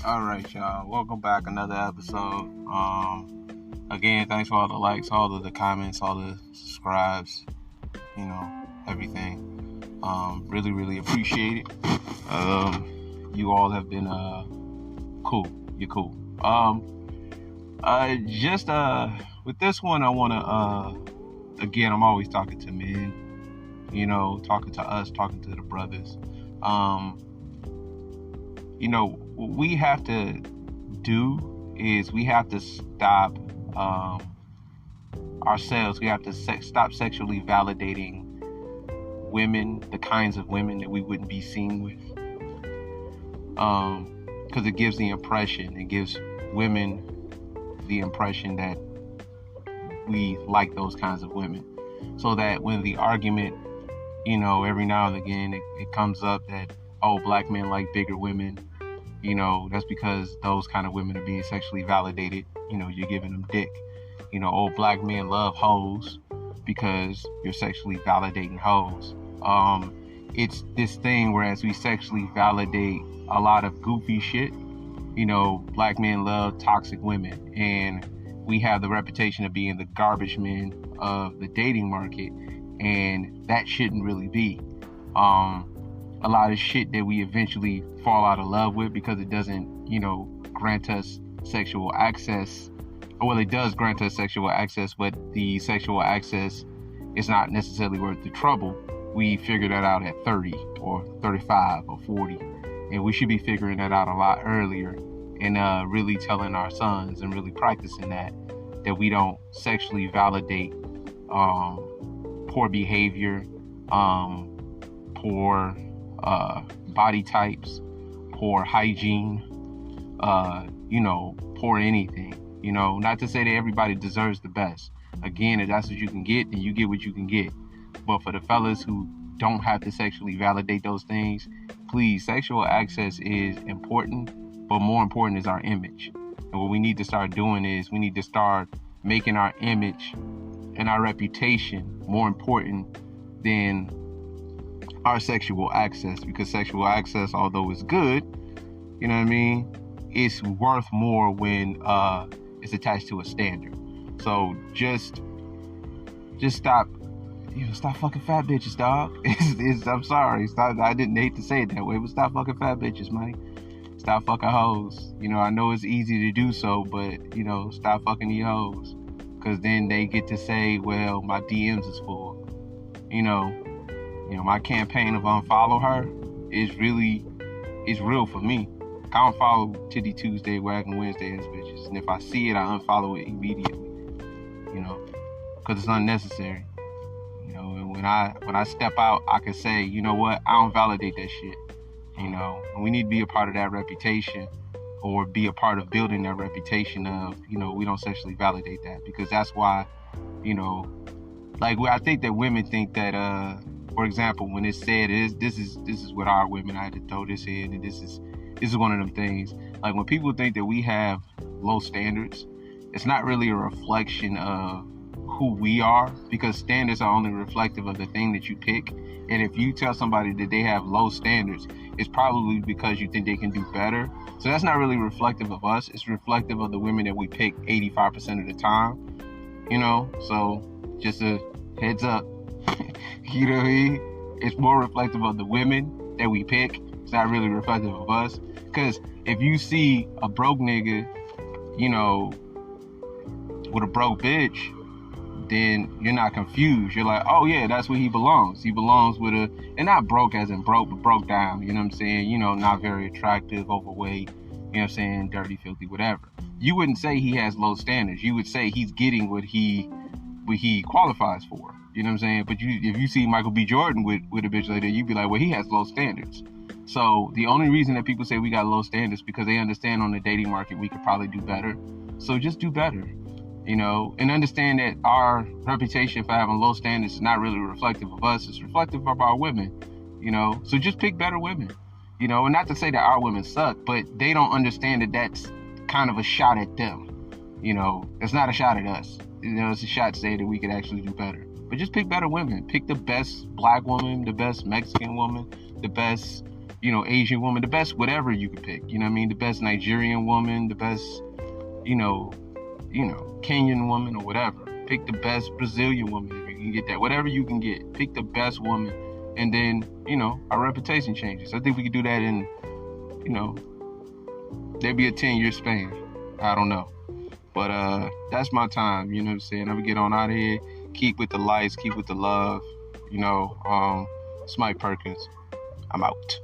All right, y'all. Welcome back. Another episode. Again, thanks for all the likes, all of the comments, all the subscribes. Everything. Really, really appreciate it. You all have been cool. You're cool. Just with this one, I wanna again, I'm always talking to men. Talking to us, talking to the brothers. What we have to do is we have to stop ourselves. We have to stop sexually validating women, the kinds of women that we wouldn't be seen with. Because it gives women the impression that we like those kinds of women. So that when the argument, every now and again, it comes up that, oh, black men like bigger women. That's because those kind of women are being sexually validated. You're giving them dick. Oh, black men love hoes because you're sexually validating hoes. It's this thing where as we sexually validate a lot of goofy shit, black men love toxic women, and we have the reputation of being the garbage men of the dating market, and that shouldn't really be. A lot of shit that we eventually fall out of love with because it doesn't, grant us sexual access. Well, it does grant us sexual access, but the sexual access is not necessarily worth the trouble. We figure that out at 30 or 35 or 40. And we should be figuring that out a lot earlier and really telling our sons and really practicing that we don't sexually validate poor behavior, poor body types, poor hygiene, poor anything. Not to say that everybody deserves the best. Again, if that's what you can get, then you get what you can get. But for the fellas who don't have to sexually validate those things, please, sexual access is important, but more important is our image. And what we need to start doing is we need to start making our image and our reputation more important than our sexual access, because sexual access, although it's good, it's worth more when it's attached to a standard. So just stop fucking fat bitches, dog. I'm sorry. I didn't hate to say it that way, but stop fucking fat bitches, man. Stop fucking hoes. I know it's easy to do so, but stop fucking these hoes, because then they get to say, well, my DMs is full. My campaign of unfollow her is real for me. I don't follow Titty Tuesday, Wagging Wednesday as bitches. And if I see it, I unfollow it immediately. Because it's unnecessary. And when I step out, I can say, you know what, I don't validate that shit. And we need to be a part of that reputation, or be a part of building that reputation of, we don't sexually validate that, because that's why, I think that women think that, for example, when it's said, this is what our women, I had to throw this in, and this is one of them things. Like, when people think that we have low standards, it's not really a reflection of who we are, because standards are only reflective of the thing that you pick. And if you tell somebody that they have low standards, it's probably because you think they can do better. So that's not really reflective of us. It's reflective of the women that we pick 85% of the time. So just a heads up. It's more reflective of the women that we pick. It's not really reflective of us. Because if you see a broke nigga, with a broke bitch, then you're not confused. You're like, oh yeah, that's where he belongs. He belongs with and not broke as in broke, but broke down. You know what I'm saying? Not very attractive, overweight, dirty, filthy, whatever. You wouldn't say he has low standards. You would say he's getting what he qualifies for. You know what I'm saying? But if you see Michael B. Jordan with a bitch like that, you'd be like, well, he has low standards. So the only reason that people say we got low standards, because they understand on the dating market we could probably do better. So just do better, and understand that our reputation for having low standards is not really reflective of us. It's reflective of our women, So just pick better women, and not to say that our women suck, but they don't understand that that's kind of a shot at them. It's not a shot at us. It's a shot to say that we could actually do better. But just pick better women. Pick the best black woman, the best Mexican woman, the best, Asian woman, the best whatever you can pick. You know what I mean? The best Nigerian woman, the best, Kenyan woman or whatever. Pick the best Brazilian woman if you can get that. Whatever you can get. Pick the best woman. And then, our reputation changes. I think we could do that in, there'd be a 10-year span. I don't know. But that's my time, you know what I'm saying? I'm gonna get on out of here. Keep with the lights, keep with the love. It's Mike Perkins. I'm out.